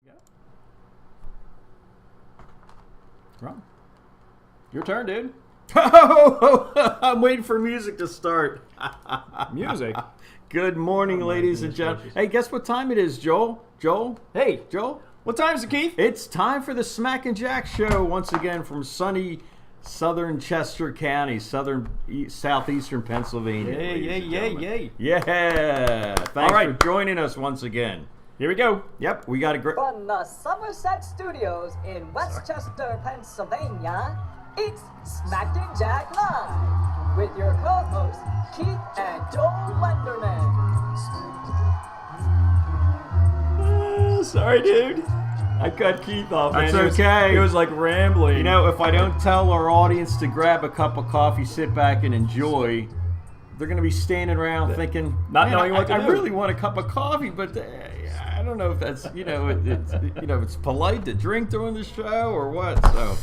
Yeah. Wrong. Your turn, dude. I'm waiting for music to start. Music. Good morning, ladies and gentlemen. Hey, guess what time it is, Joel? Hey, Joel? what time is it, Keith? It's time for the Smack and Jack Show once again from sunny southern Chester County, southeastern Pennsylvania. Yay. Yeah. Thanks for joining us once again. Here we go. Yep, we got a great... From the Somerset Studios in Westchester, Pennsylvania, it's Smack and Jack Live with your co-hosts, Keith and Joel Lenderman. Sorry, dude. I cut Keith off. That's man. okay. It was like rambling. You know, if I don't tell our audience to grab a cup of coffee, sit back and enjoy, they're going to be standing around thinking, not knowing what to I do. really want a cup of coffee, but I don't know if that's, it's polite to drink during the show or what. So,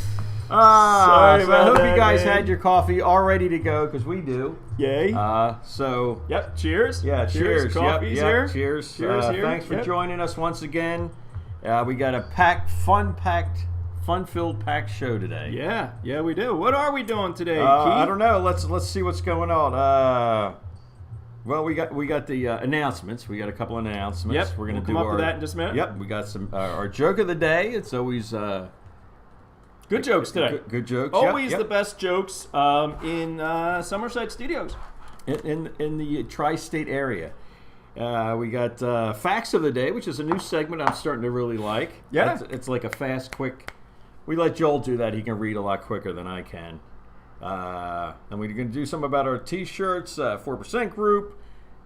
Sorry I about hope that, you guys man. had your coffee all ready to go, because we do. Yay. So, Yep. Cheers. yeah, cheers. Coffee's Yep, here. Cheers. Cheers here. Thanks for Yep. joining us once again. We got a fun-filled packed show today. Yeah, we do. What are we doing today, Keith? I don't know. Let's see what's going on. Well, we got the announcements. We got a couple of announcements. Yep. We're gonna We'll do come up our, to that in just a minute. Yep. We got some our joke of the day. It's always Good jokes today. Good jokes. Always Yep. the best jokes in Somerset Studios. in the tri-state area. We got facts of the day, which is a new segment I'm starting to really like. Yeah. It's like a fast, quick. We let Joel do that. He can read a lot quicker than I can. And we're going to do something about our T-shirts, 4% group,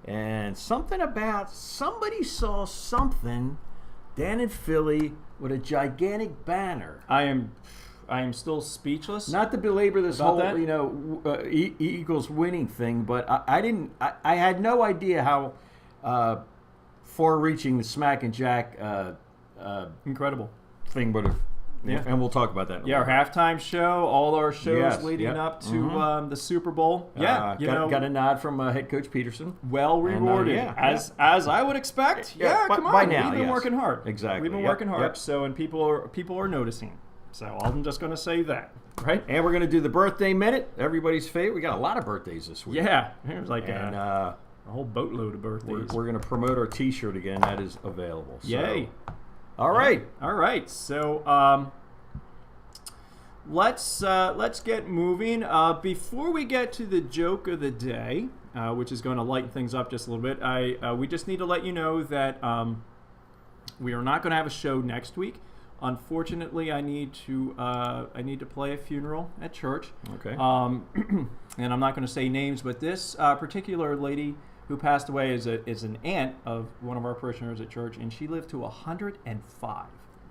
and something about somebody saw something down in Philly with a gigantic banner. I am still speechless. Not to belabor this About whole, that? Eagles winning thing, but I had no idea how far-reaching the Smack and Jack Incredible. thing would have. Yeah. And we'll talk about that. in a Yeah, our little bit. halftime show, all our shows Yes, leading yep. up to the Super Bowl. Yeah, got a nod from head coach Peterson. well rewarded, yeah, as I would expect. Yeah, Yeah, come on, by now, we've been yes. working hard. Exactly, we've been yep, working hard. yep. So, and people are noticing. So I'm just going to say that, right? And we're going to do the birthday minute, everybody's favorite. We got a lot of birthdays this week. Yeah, it was like And a whole boatload of we're birthdays. going to promote our T-shirt again. That is available. So, Yay! all right. All right, so let's get moving. Before we get to the joke of the day, which is going to lighten things up just a little bit, we just need to let you know that we are not going to have a show next week. Unfortunately, I need to play a funeral at church. Okay. And I'm not going to say names, but this particular lady who passed away is an aunt of one of our parishioners at church, and she lived to 105.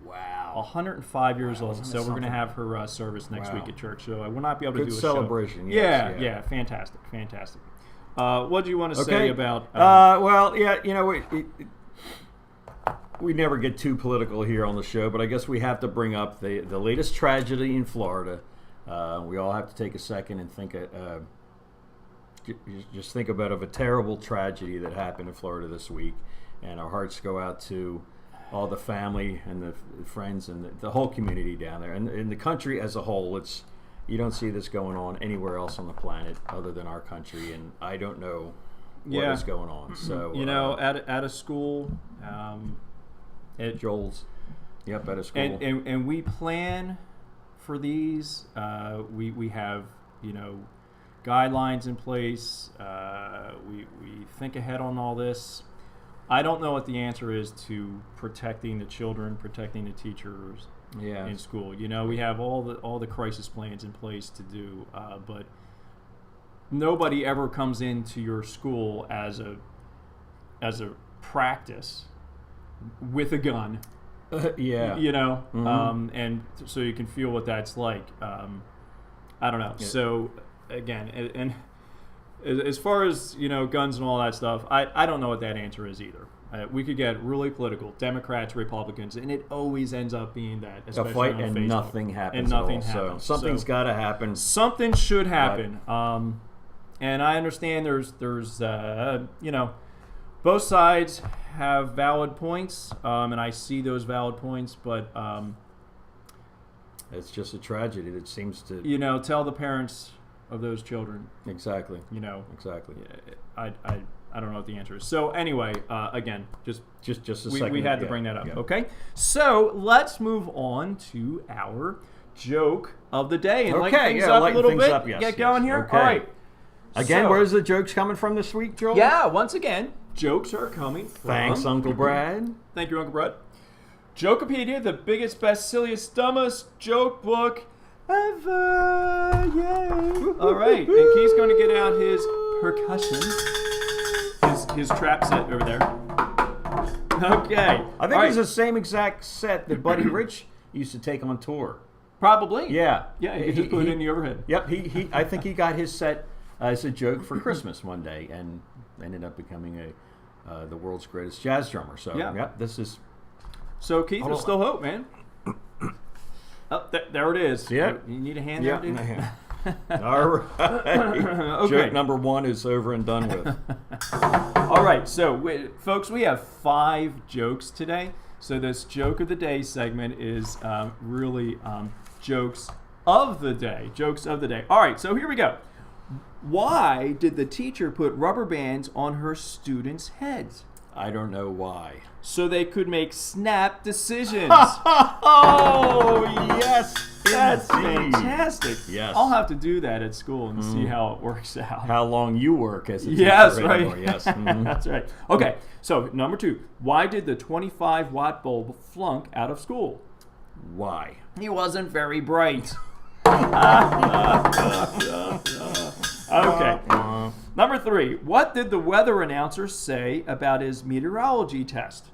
Wow. 105 years Wow, old. isn't So that we're going to something? have her service next Wow. week at church. So I will not be able to Good do a celebration, show. yes, Yeah, yeah. fantastic. What do you want to say Okay. about? Well, yeah, we never get too political here on the show, but I guess we have to bring up the latest tragedy in Florida. We all have to take a second and think, just think about a terrible tragedy that happened in Florida this week, and our hearts go out to all the family and the friends and the whole community down there, and in the country as a whole. You don't see this going on anywhere else on the planet other than our country, and I don't know what Yeah. is going on. So At a school. Joel's, yep, at a school. And we plan for these. We have guidelines in place. We think ahead on all this. I don't know what the answer is to protecting the children, protecting the teachers Yeah. in school. We have all the crisis plans in place to do, but nobody ever comes into your school as a practice with a gun. Yeah. And so you can feel what that's like. I don't know. Yeah. So again, and as far as guns and all that stuff, I don't know what that answer is either. We could get really political, Democrats, Republicans, and it always ends up being that, A especially fight on and Facebook. nothing happens. And nothing at all. happens. So something's So got to happen. something should happen. And I understand there's both sides have valid points, and I see those valid points, but it's just a tragedy that seems to... tell the parents of those children. Exactly. Exactly. I don't know what the answer is. So anyway, again, just a second. We had to bring that up. Yeah. Okay. So let's move on to our joke of the day and lighten things up a little bit. Get going here. Okay. All right. Again, where's the jokes coming from this week, Joel? Yeah. Once again, jokes are coming from... Thanks, Uncle Brad. Thank you, Uncle Brad. Jokepedia, the biggest, best, silliest, dumbest joke book ever. Yay. All right. And Keith's going to get out his percussion. His trap set over there. Okay. I think it's the same exact set that Buddy Rich used to take on tour. Probably. Yeah. Yeah, he just put it in the overhead. Yep. I think he got his set as a joke for Christmas one day and ended up becoming the world's greatest jazz drummer. So, this is... So, Keith, there's still hope, man. Oh, there it is. Yeah. You need a hand there, dude? All right. Okay. Joke number 1 is over and done with. All right. So, folks, we have 5 jokes today. So this joke of the day segment is really jokes of the day. Jokes of the day. All right. So here we go. Why did the teacher put rubber bands on her students' heads? I don't know why. So they could make snap decisions. Oh, yes. That's indeed. fantastic. Yes. I'll have to do that at school and see how it works out. How long you work as a teacher. Yes, right. Anymore. Yes. Mm-hmm. That's right. Okay, so number 2. Why did the 25-watt bulb flunk out of school? Why? He wasn't very bright. Okay. Number 3. What did the weather announcer say about his meteorology test?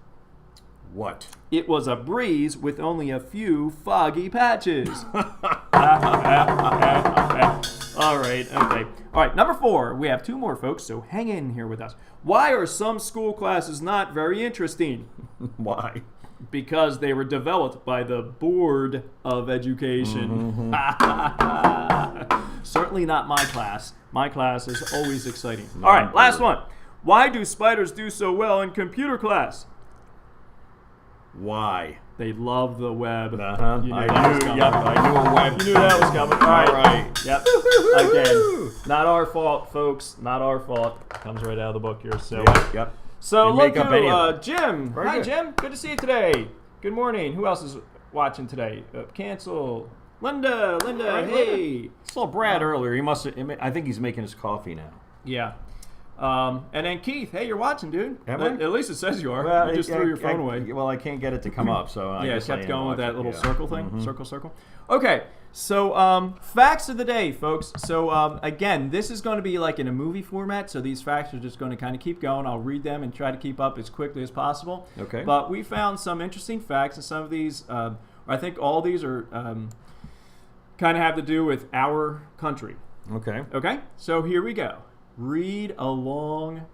What? It was a breeze with only a few foggy patches. All right, okay. All right, number 4. We have 2 more, folks, so hang in here with us. Why are some school classes not very interesting? Why? Because they were developed by the Board of Education. Certainly not my class. My class is always exciting. All right, last one. Why do spiders do so well in computer class? Why? They love the web. Uh-huh. You knew I that was coming. Yep, I knew a web. You knew that was coming. All right. Yep. Woo-hoo-hoo. Again, not our fault, folks. Not our fault. Comes right out of the book here. So, Yep. So You look make up any of to Jim. Very Hi, good. Jim. Good to see you today. Good morning. Who else is watching today? Cancel. Linda. Hey. Saw Brad earlier. He must. I think he's making his coffee now. Yeah. And then Keith. Hey, you're watching, dude. Am I? At least it says you are. Well, You just threw your phone away. Well, I can't get it to come up, so I Yeah, guess I kept am going with that watching. little Yeah. circle thing. Mhm. Circle. Okay, so facts of the day, folks. So again, this is going to be like in a movie format, so these facts are just going to kind of keep going. I'll read them and try to keep up as quickly as possible. Okay. But we found some interesting facts, and some of these, I think all these are kind of have to do with our country. Okay. Okay, so here we go. Read along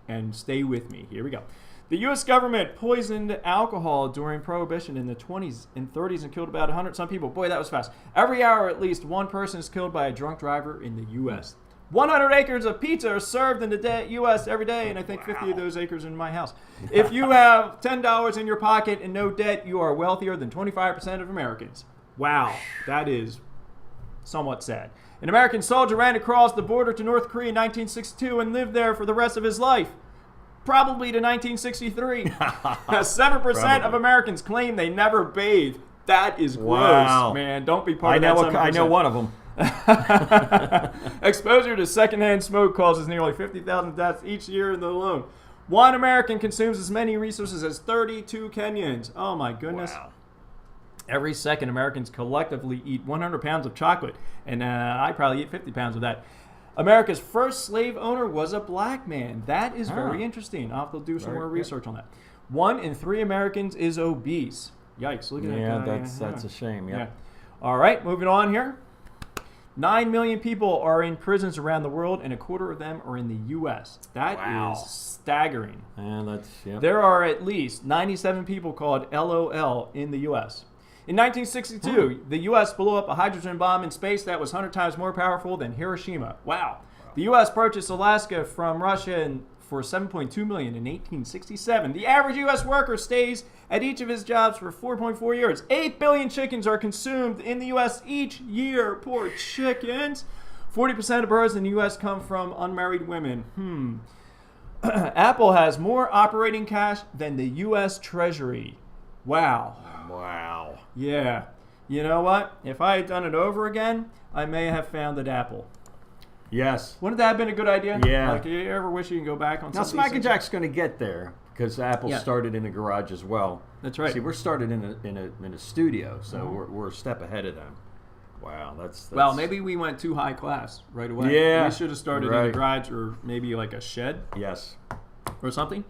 and stay with me. Here we go. The U.S. government poisoned alcohol during Prohibition in the 20s and 30s and killed about 100 some people. Boy, that was fast. Every hour, at least one person is killed by a drunk driver in the U.S. 100 acres of pizza are served in the U.S. every day, and I think 50 of those acres in my house. If you have $10 in your pocket and no debt, you are wealthier than 25% of Americans. Wow, that is somewhat sad. An American soldier ran across the border to North Korea in 1962 and lived there for the rest of his life. Probably to 1963. 7% of Americans claim they never bathe. That is gross, Wow. man. Don't be part of that 7%. I know one of them. Exposure to secondhand smoke causes nearly 50,000 deaths each year in the alone. One American consumes as many resources as 32 Kenyans. Oh my goodness. Wow. Every second, Americans collectively eat 100 pounds of chocolate, and I probably eat 50 pounds of that. America's first slave owner was a black man. That is very interesting. I'll have to do some more research on that. 1 in 3 Americans is obese. Yikes, look at that guy. Yeah, that's a shame. Yeah. All right, moving on here. 9 million people are in prisons around the world, and a quarter of them are in the U.S. That is staggering. And that's There are at least 97 people called LOL in the U.S. In 1962, the U.S. blew up a hydrogen bomb in space that was 100 times more powerful than Hiroshima. Wow. The U.S. purchased Alaska from Russia for $7.2 million in 1867. The average U.S. worker stays at each of his jobs for 4.4 years. 8 billion chickens are consumed in the U.S. each year. Poor chickens. 40% of births in the U.S. come from unmarried women. Apple has more operating cash than the U.S. Treasury. Wow. Wow. Yeah. You know what? If I had done it over again, I may have founded Apple. Yes. Wouldn't that have been a good idea? Yeah. Like, you ever wish you can go back on Now, something? Smack and Jack's going to get there because Apple started in the garage as well. That's right. See, we're started in a studio, so we're a step ahead of them. Wow, that's well, maybe we went too high class right away. Yeah. We should have started in a garage or maybe like a shed. Yes. Or something.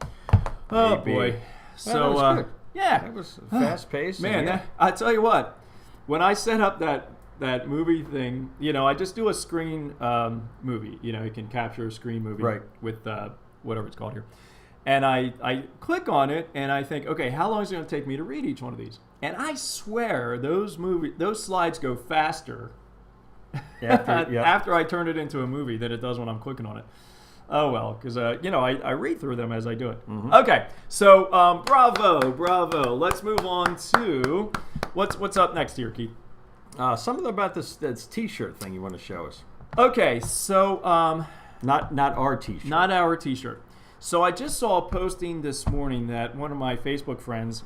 Oh, maybe. boy. Well, So, that was good. Yeah. That was fast paced. Man, I tell you what, when I set up that movie thing, I just do a screen movie. You can capture a screen movie with whatever it's called here. And I click on it and I think, okay, how long is it going to take me to read each one of these? And I swear those slides go faster after I turn it into a movie than it does when I'm clicking on it. Oh well, because I read through them as I do it. Okay, so bravo. Let's move on to what's up next here, Keith. Something about this T-shirt thing you want to show us. Okay, so not our T-shirt. Not our T-shirt. So I just saw a posting this morning that one of my Facebook friends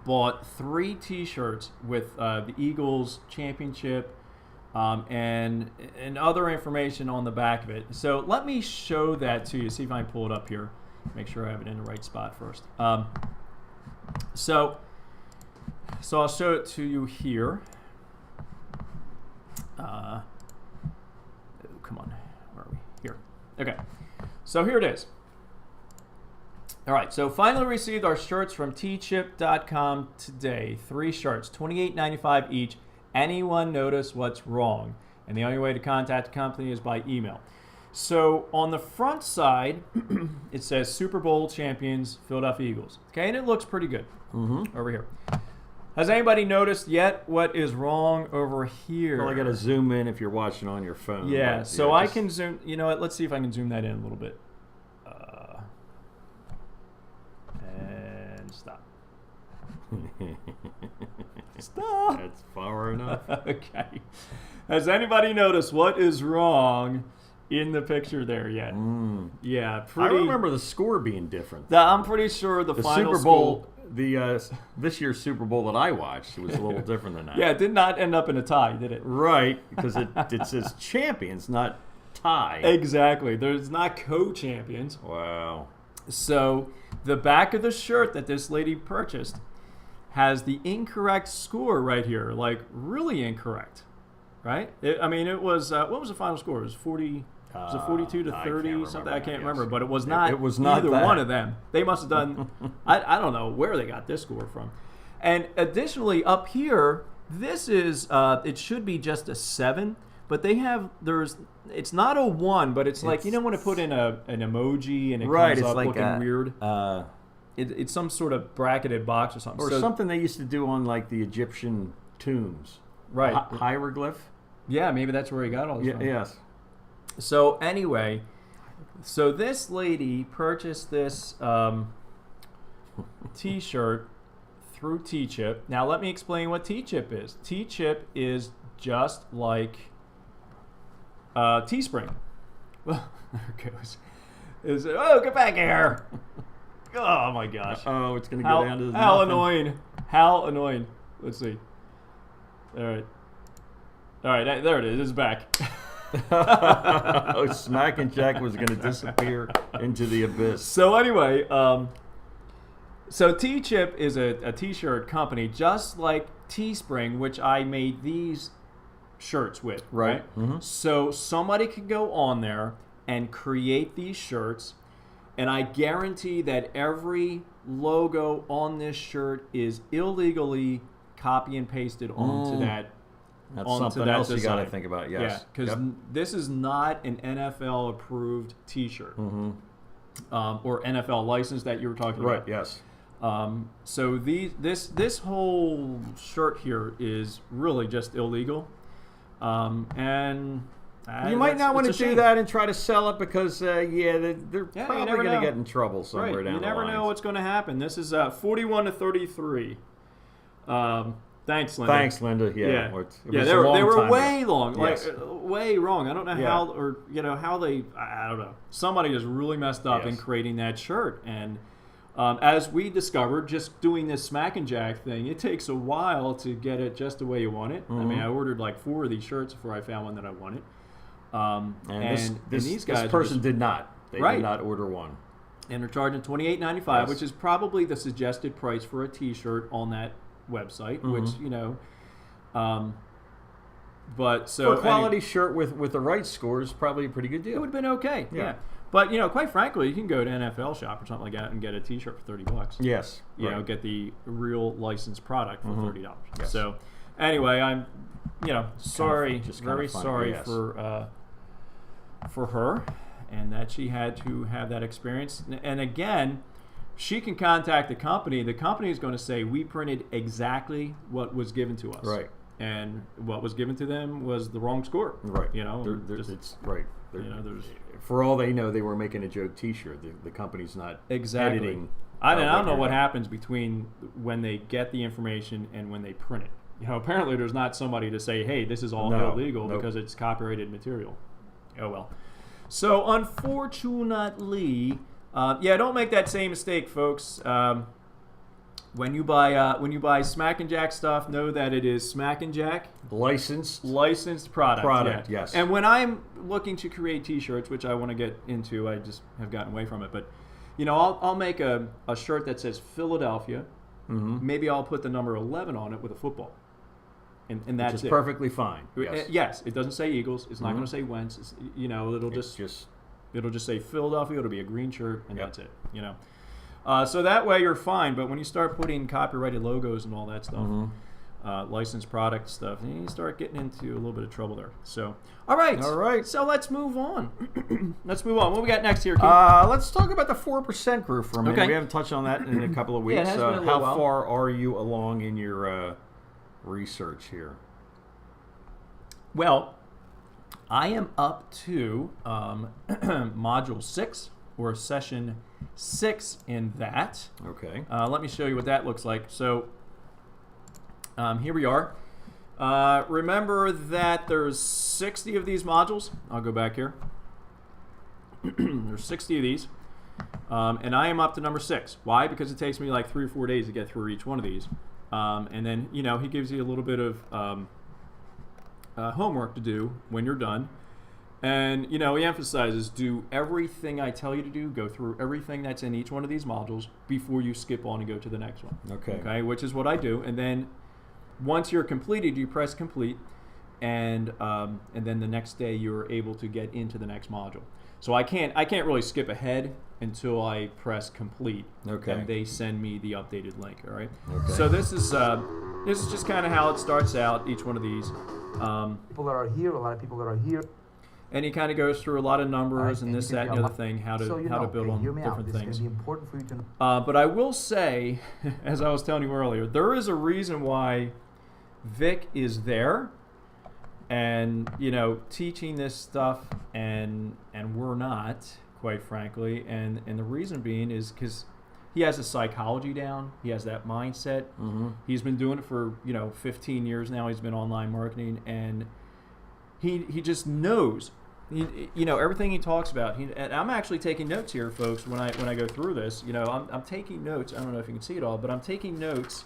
bought 3 T-shirts with the Eagles championship and other information on the back of it. So let me show that to you. See if I can pull it up here. Make sure I have it in the right spot first. So I'll show it to you here. Come on, where are we? Here. Okay. So here it is. All right, so finally received our shirts from tchip.com today. 3 shirts, $28.95 each. Anyone notice what's wrong? And the only way to contact the company is by email. So on the front side, it says Super Bowl champions, Philadelphia Eagles. Okay, and it looks pretty good over here. Has anybody noticed yet what is wrong over here? Well, I got to zoom in if you're watching on your phone. Yeah, so I can zoom. You know what? Let's see if I can zoom that in a little bit. And stop. Stop. That's far enough. Okay. Has anybody noticed what is wrong in the picture there yet? Yeah, pretty. I remember the score being different. I'm pretty sure the final Super Bowl, this year's Super Bowl that I watched, was a little different than that. Yeah, it did not end up in a tie, did it? Right, because it says champions, not tie. Exactly. There's not co-champions. Wow. So the back of the shirt that this lady purchased has the incorrect score right here, like really incorrect, right? It was what was the final score? It was 40. Was it 42 to 30 something? I can't remember, but it was not. It was not either that. one of them. They must have done. I don't know where they got this score from. And additionally, up here, this is it should be just a 7, but it's not a 1, but it's like when I put in an emoji and it comes up like looking weird. It's some sort of bracketed box or something. Or something they used to do on like the Egyptian tombs. Right. Hieroglyph? Yeah, maybe that's where he got all this from. Yes. So anyway, this lady purchased this T-shirt through Tchip. Now let me explain what Tchip is. Tchip is just like Teespring. Well, there it goes. Get back here! Oh my gosh! Oh, it's gonna go down to how nothing. annoying! How annoying! Let's see. All right, there it is. It's back. Smack and Jack was going to disappear into the abyss. So anyway, so Tchip is a T-shirt company just like Teespring, which I made these shirts with. Right. So somebody could go on there and create these shirts, and I guarantee that every logo on this shirt is illegally copy and pasted onto that. That's something else you got to think about, yes. Yeah, because this is not an NFL-approved T-shirt or NFL license that you were talking about. Right, yes. So this whole shirt here is really just illegal. And You might not want to do that and try to sell it because, they're probably going to get in trouble somewhere down the line. You never know what's going to happen. This is 41-33. Thanks, Linda. Thanks, Linda. Yeah. They were way long, yes. way wrong. I don't know how, or how they. I don't know. Somebody just really messed up in creating that shirt, and as we discovered, just doing this Smack and Jack thing, it takes a while to get it just the way you want it. I mean, I ordered like 4 of these shirts before I found one that I wanted. And these guys, this person did not. They did not order one. And they're charging $28.95, which is probably the suggested price for a T-shirt on that website. Which but so for a quality shirt with the right score is probably a pretty good deal. It would have been okay. Yeah. But quite frankly, you can go to NFL Shop or something like that and get a T-shirt for $30. Yes. You know, get the real licensed product for $30. Yes. So anyway, I'm sorry, very sorry for her, and that she had to have that experience. And again, she can contact the company. The company is going to say, we printed exactly what was given to us. Right. And what was given to them was the wrong score. Right. It's right. There's for all they know, they were making a joke T-shirt. The company's not editing. I don't know what happens between when they get the information and when they print it. Apparently there's not somebody to say, hey, this is all illegal because it's copyrighted material. Oh well. So unfortunately, don't make that same mistake, folks. When you buy Smack and Jack stuff, know that it is Smack and Jack licensed product. Yes. And when I'm looking to create T-shirts, which I want to get into, I just have gotten away from it. But I'll make a shirt that says Philadelphia. Maybe I'll put the number 11 on it with a football. And that's which is perfectly fine. Yes, it doesn't say Eagles. It's not going to say Wentz. It's, it'll just say Philadelphia. It'll be a green shirt, and that's it. So that way you're fine. But when you start putting copyrighted logos and all that stuff, licensed product stuff, you start getting into a little bit of trouble there. So, all right. So let's move on. What do we got next here, Keith? Let's talk about the 4% group for a minute. Okay. We haven't touched on that in a couple of weeks. How far are you along in your research here? Well, I am up to module 6 or session 6 in that. Okay. Let me show you what that looks like. So here we are. Remember that there's 60 of these modules. I'll go back here. There's 60 of these. And I am up to number 6. Why? Because it takes me like 3 or 4 days to get through each one of these. And then, he gives you a little bit of homework to do when you're done. And, he emphasizes, do everything I tell you to do, go through everything that's in each one of these modules before you skip on and go to the next one. Okay, which is what I do. And then once you're completed, you press complete, and then the next day you're able to get into the next module. So I can't really skip ahead until I press complete. Okay. And they send me the updated link. All right. Okay. So this is just kind of how it starts out. Each one of these. People that are here, a lot of people that are here. And he kind of goes through a lot of numbers and this, that, and the other thing, how to build on different things. Be important for you to know. But I will say, as I was telling you earlier, there is a reason why Vick is there, and teaching this stuff, and we're not, quite frankly. And the reason being is because he has a psychology down. He has that mindset. He's been doing it for 15 years now. He's been online marketing, and he just knows. Everything he talks about. And I'm actually taking notes here, folks. When I go through this, I'm taking notes. I don't know if you can see it all, but I'm taking notes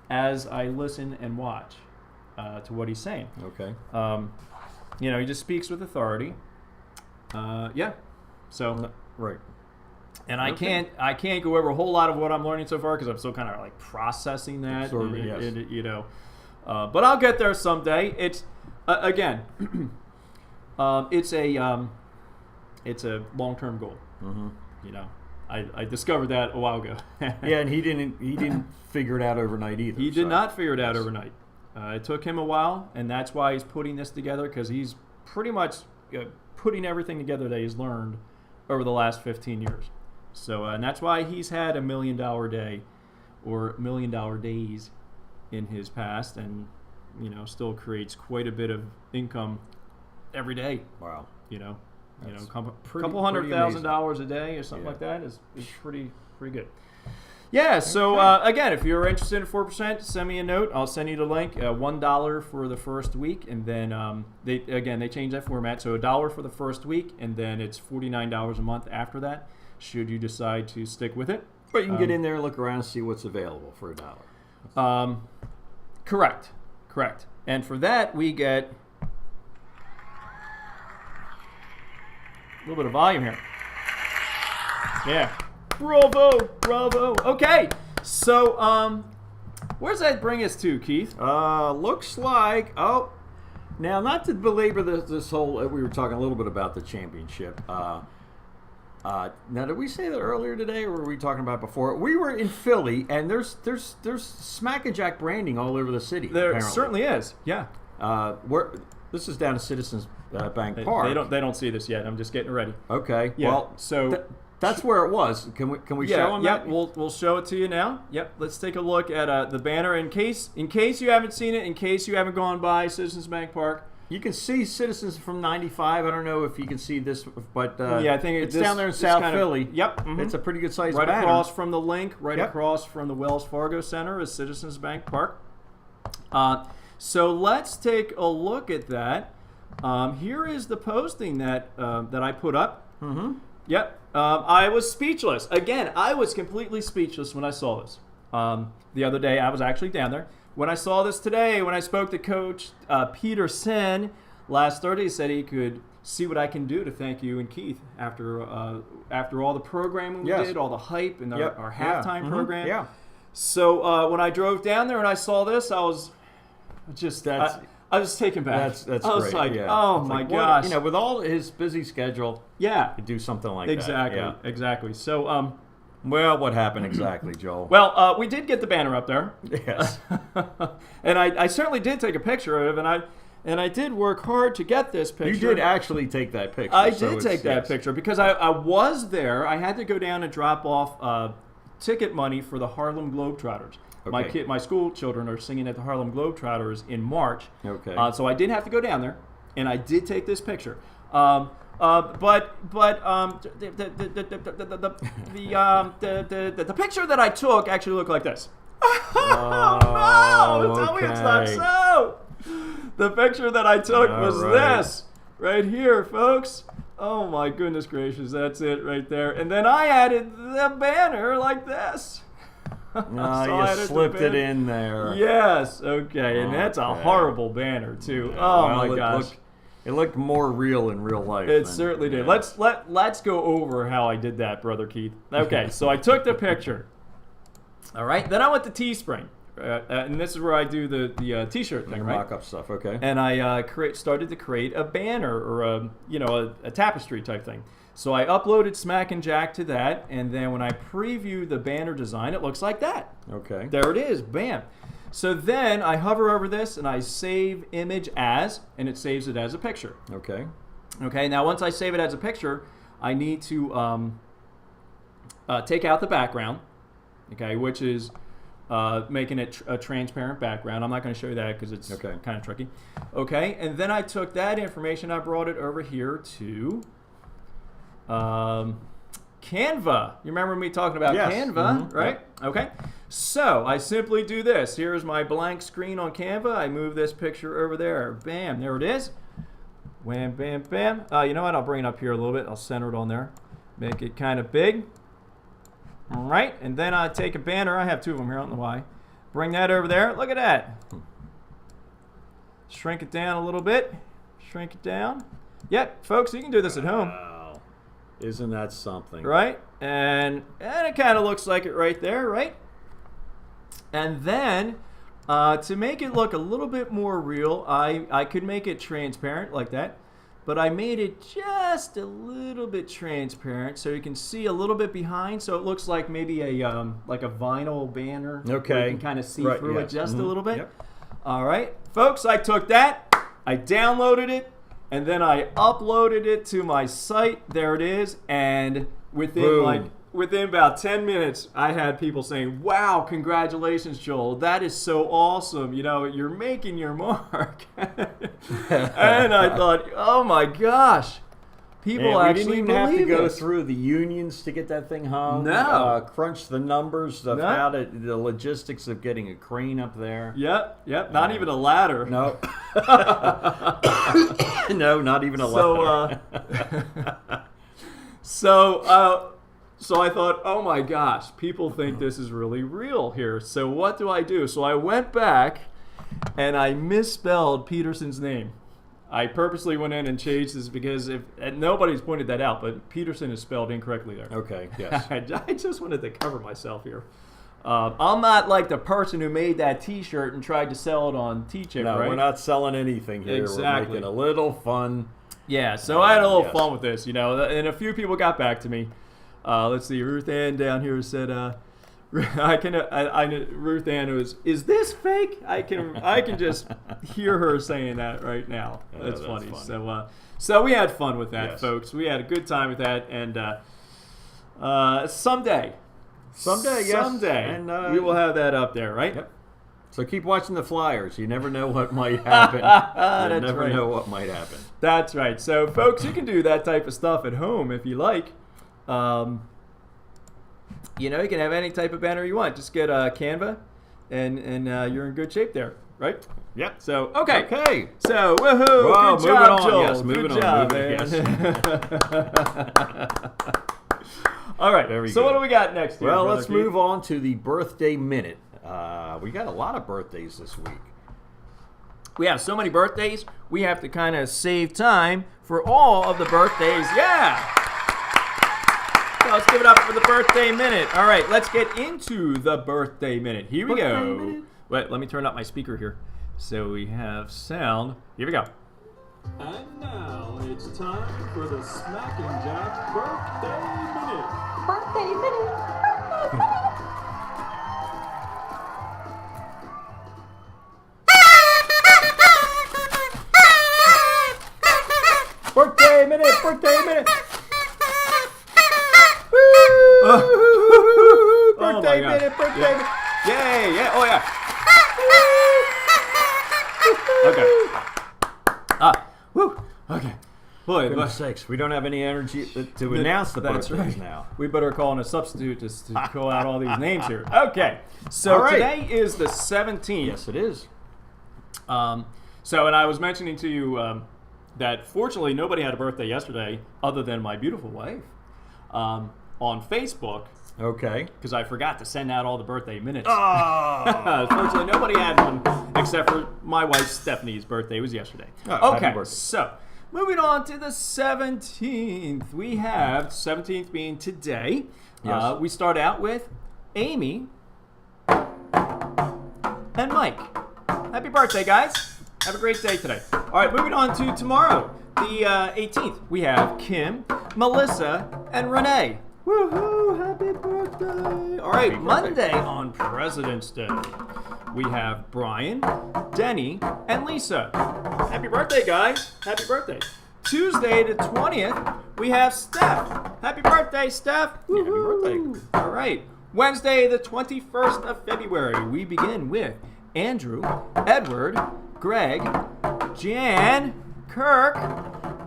as I listen and watch to what he's saying. Okay. He just speaks with authority. So right. And I can't go over a whole lot of what I'm learning so far because I'm still kind of like processing that. But I'll get there someday. It's again. It's a long-term goal. I discovered that a while ago. And he didn't figure it out overnight either. He did not figure it out overnight. It took him a while, and that's why he's putting this together, because he's pretty much putting everything together that he's learned over the last 15 years. So, and that's why he's had $1 million day or $1 million days in his past, and still creates quite a bit of income every day. Wow. You know, That's couple pretty $100,000 a day or something Yeah. like that is pretty good. Yeah, so again, if you're interested in 4%, send me a note. I'll send you the link. $1 for the first week, and then they changed that format. So $1 for the first week, and then it's $49 a month after that, should you decide to stick with it. But you can get in there and look around and see what's available for $1. Correct. And for that, we get a little bit of volume here. Yeah. Bravo. Okay. So, where's that bring us to, Keith? Looks like, now not to belabor this whole, we were talking a little bit about the championship. Now, did we say that earlier today, or were we talking about it before? We were in Philly, and there's Smack and Jack branding all over the city. There apparently. certainly is. Yeah. This is down at Citizens Bank Park. They don't see this yet. I'm just getting ready. Okay. Yeah. Well, so that's where it was. Can we show them that? We'll show it to you now. Yep. Let's take a look at the banner in case you haven't seen it, in case you haven't gone by Citizens Bank Park. You can see Citizens from 95. I don't know if you can see this, but I think it's down there in South Philly. Yep. Mm-hmm. It's a pretty good size right banner. across from the link, Yep. across from the Wells Fargo Center is Citizens Bank Park. So let's take a look at that. Here is the posting that I put up. Mm-hmm. Yep. I was speechless. Again, I was completely speechless when I saw this. The other day, I was actually down there. When I saw this today, when I spoke to Coach Peterson last Thursday, he said he could see what I can do to thank you and Keith after all the programming we did, all the hype and our halftime program. Yeah. So when I drove down there and I saw this, I was just I was taken back. That's I was great. like, yeah. oh It's my like, gosh. with all his busy schedule, yeah. to do something like Exactly. that. Yeah. Exactly. So Well, what happened exactly, Joel? well, we did get the banner up there. Yes. And I certainly did take a picture of it, and I did work hard to get this picture. You did actually take that picture. I did take that picture because I was there. I had to go down and drop off ticket money for the Harlem Globetrotters. Okay. My school children are singing at the Harlem Globetrotters in March. Okay. So I did have to go down there, and I did take this picture. But the picture that I took actually looked like this. Oh, no! Tell me it's not so. The picture that I took was this right here, folks. Oh my goodness gracious, that's it right there. And then I added the banner like this. No, you slipped it in there. Yes, okay, and that's a horrible banner too. Yeah, oh well, my gosh. It looked more real in real life. It certainly did. Let's go over how I did that, Brother Keith. Okay, so I took the picture. All right, then I went to Teespring, and this is where I do the T-shirt thing, right? Mock-up stuff, okay. And I started to create a banner or a tapestry type thing. So I uploaded Smack and Jack to that, and then when I preview the banner design, it looks like that. Okay. There it is, bam. So then I hover over this and I save image as, and it saves it as a picture. Okay. Okay, now once I save it as a picture, I need to take out the background, okay, which is making it a transparent background. I'm not going to show you that because it's kind of tricky. Okay, and then I took that information, I brought it over here to Canva. You remember me talking about Canva, right? Yep. Okay. So I simply do this. Here's my blank screen on Canva. I move this picture over there. Bam, there it is. Wham, bam, bam. You know what? I'll bring it up here a little bit. I'll center it on there. Make it kind of big. All right. And then I take a banner. I have two of them here. I don't know why. Bring that over there. Look at that. Shrink it down a little bit. Shrink it down. Yep, folks, you can do this at home. Wow. Isn't that something? Right? And it kind of looks like it right there, right? And then, to make it look a little bit more real, I could make it transparent like that. But I made it just a little bit transparent so you can see a little bit behind. So it looks like maybe a vinyl banner. Okay. Where you can kind of see through it just a little bit. Yep. All right. Folks, I took that. I downloaded it. And then I uploaded it to my site. There it is. And within within about 10 minutes, I had people saying, "Wow, congratulations, Joel! That is so awesome! You're making your mark." And I thought, "Oh my gosh, people we actually didn't even have to believe go this." through the unions to get that thing hung. No. Crunch the numbers of No. the logistics of getting a crane up there. Yep. Not even a ladder. No. No, not even a ladder. So I thought, oh my gosh, people think this is really real here. So what do I do? So I went back and I misspelled Peterson's name. I purposely went in and changed this because and nobody's pointed that out, but Peterson is spelled incorrectly there. Okay, yes. I just wanted to cover myself here. I'm not like the person who made that T-shirt and tried to sell it on T-Chip, No, right? we're not selling anything here. Exactly. We're making a little fun. Yeah, so I had a little Yes. fun with this, and a few people got back to me. Let's see, Ruth Ann down here said, Ruth Ann is this fake? I can just hear her saying that right now. That's funny. So we had fun with that, Yes. folks. We had a good time with that, and someday, yes. And, we will have that up there, right? Yep. So keep watching the flyers. You never know what might happen. You never right. know what might happen. That's right. So, folks, you can do that type of stuff at home if you like. You can have any type of banner you want. Just get Canva, and you're in good shape there, right? Yep. So, okay. Okay. So, woohoo! Wow, good job, moving on. Joel. Yes, moving good on. job, Moving, man. All right. Very so, good. what do we got next here? Well, Brother let's Keith? move on to the birthday minute. We got a lot of birthdays this week. We have so many birthdays, we have to kind of save time for all of the birthdays. Yeah! So let's give it up for the birthday minute. All right, let's get into the birthday minute. Here we go. Minute. Wait, let me turn up my speaker here. So we have sound. Here we go. And now it's time for the Smack and Jack Birthday Minute. Birthday minute. Birthday minute! Birthday minute! Birthday gosh. minute! Birthday Yeah. minute! Yay! Yeah! Oh yeah! Okay. Woo! Okay. Boy, Goodness sakes, we don't have any energy to announce the That's birthdays right. now. We better call in a substitute just to call out all these names here. Okay. So All right. today is the 17th. Yes, it is. And I was mentioning to you that fortunately nobody had a birthday yesterday other than my beautiful wife on Facebook Okay. because I forgot to send out all the birthday minutes. Oh. Fortunately, nobody had one except for my wife Stephanie's birthday was yesterday. Oh, happy okay, birthday. so moving on to the 17th. We have 17th being today. Yes. We start out with Amy and Mike. Happy birthday, guys. Have a great day today. All right, moving on to tomorrow, the 18th. We have Kim, Melissa, and Renee. Woohoo! Happy birthday! All right, Happy birthday. Monday on President's Day, we have Brian, Denny, and Lisa. Happy birthday, guys. Happy birthday. Tuesday the 20th, we have Steph. Happy birthday, Steph. Happy birthday. All right. Wednesday the 21st of February, we begin with Andrew, Edward, Greg, Jan, Kirk,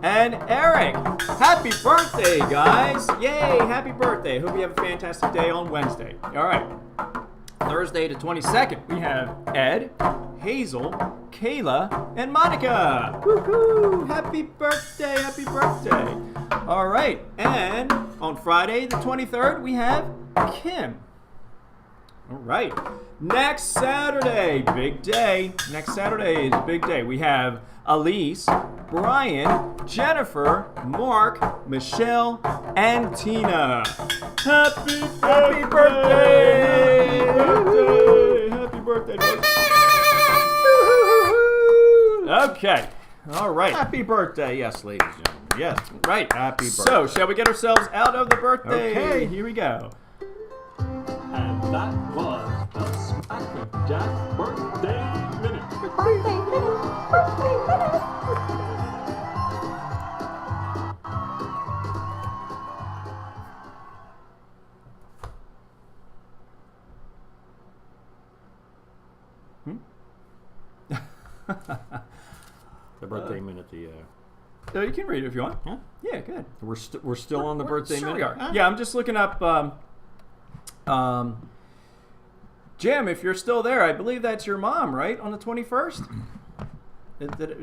and Eric. Happy birthday, guys. Yay, happy birthday. Hope you have a fantastic day on Wednesday. All right. Thursday the 22nd, we have Ed, Hazel, Kayla, and Monica. Woohoo! Happy birthday, happy birthday. All right. And on Friday the 23rd, we have Kim. All right. Next Saturday, big day. Next Saturday is a big day. We have Elise, Brian, Jennifer, Mark, Michelle, and Tina. Happy birthday! Happy birthday! Okay. All right. Happy birthday, yes, ladies and gentlemen. Yes. Right. Happy birthday. So, shall we get ourselves out of the birthday? Okay. Here we go. And that was the Smack and Jack Birthday Minute. Birthday minute. Birthday minute. The birthday minute. So you can read it if you want. Huh? Yeah, good. We're still on the birthday Sure minute. we are. Huh? Yeah, I'm just looking up. Jim, if you're still there, I believe that's your mom, right? On the 21st.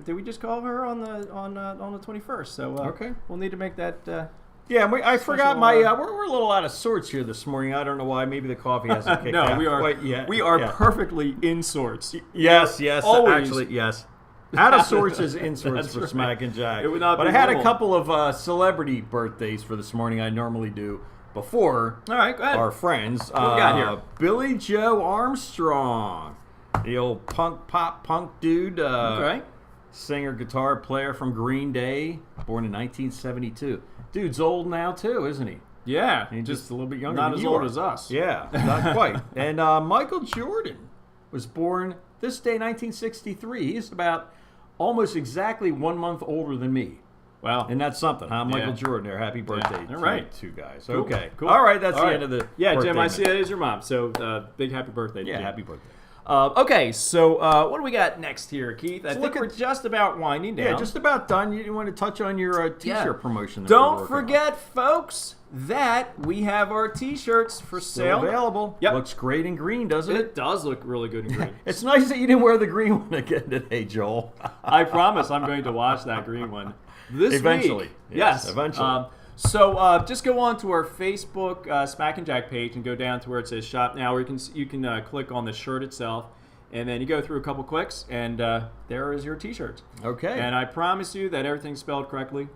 Did we just call her on the 21st? So Okay. we'll need to make that. Yeah, I forgot Special, my. We're a little out of sorts here this morning. I don't know why. Maybe the coffee hasn't kicked out No, we are. quite yet. We are Yeah. perfectly in sorts. Yes, Always. actually, yes. Out of sorts is in sorts That's for right. Smack and Jack. It would not but be I had normal. a couple of celebrity birthdays for this morning. I normally do before All right, go ahead. our friends. What we got here? Billy Joe Armstrong, the old punk dude. Okay. Singer, guitar player from Green Day, born in 1972. Dude's old now too, isn't he? Yeah, He's just a little bit younger not than as you old are. as us. Yeah, not quite. And Michael Jordan was born this day, 1963. He's about almost exactly 1 month older than me. Wow. And that's something, huh? Michael Yeah. Jordan there. Happy birthday all to right. you two guys. Cool. Okay. Cool. All right, that's All the right. end of the Yeah, birthday Jim, I see minute. that is your mom. So big happy birthday to Yeah, Jim. happy birthday. Okay, so what do we got next here, Keith? I think look we're just about winding down. Yeah, just about done. You want to touch on your T-shirt promotion? That we're Don't working on. forget, folks, that we have our T-shirts for Still sale. available. Yep. Looks great in green, doesn't it? It does look really good in green. It's nice that you didn't wear the green one again today, Joel. I promise I'm going to watch that green one this Eventually. week. Yes, eventually. So just go on to our Facebook Smack and Jack page and go down to where it says Shop Now, where you can click on the shirt itself, and then you go through a couple clicks, and there is your T-shirt. Okay. And I promise you that everything's spelled correctly.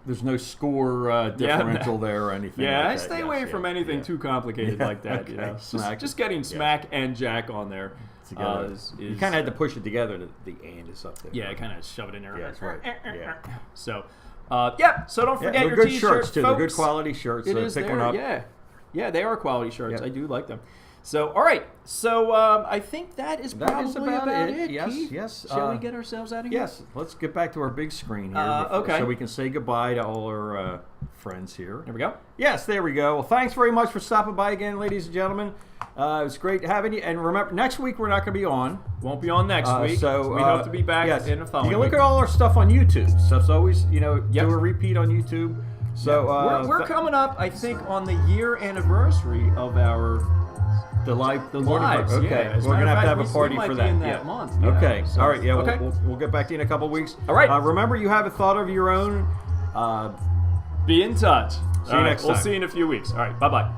There's no score differential there or anything. Yeah, like I that. stay Yes, away yeah, from anything yeah. too complicated Yeah, like that. okay. You know, Smack. just getting Smack and Jack on there. Together. You kind of had to push it together. The and is up there. Yeah, kind of shove it in there. Yeah, that's right. Yeah. So, yeah. So don't forget they're your good T-shirts, shirts too. folks. They're good quality shirts. It so is pick there. one up. Yeah, they are quality shirts. Yep. I do like them. So, all right. So, I think that is That probably is about it. Yes, Keith. yes. Shall we get ourselves out of here? Yes. Let's get back to our big screen here. Okay. So we can say goodbye to all our friends here. There we go. Yes, there we go. Well, thanks very much for stopping by again, ladies and gentlemen. It was great having you. And remember, next week we're not going to be on. Won't be on next week. So we hope to be back yes. in the following You can look week. at all our stuff on YouTube. Stuff's always, Yep. do a repeat on YouTube. So we're coming up, I think, on the year anniversary of our the lives. Yeah, Okay, as a we're matter gonna of have to fact, have a we party might for be that. in that month. Yeah. Okay. So- All right. Yeah. Okay. We'll get back to you in a couple weeks. All right. Remember, you have a thought of your own. Be in touch. See you next We'll time. see you in a few weeks. All right. Bye-bye.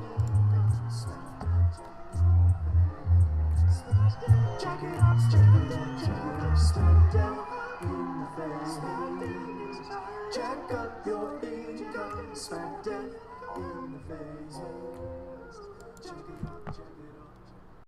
Jack up your income, smack down in the face.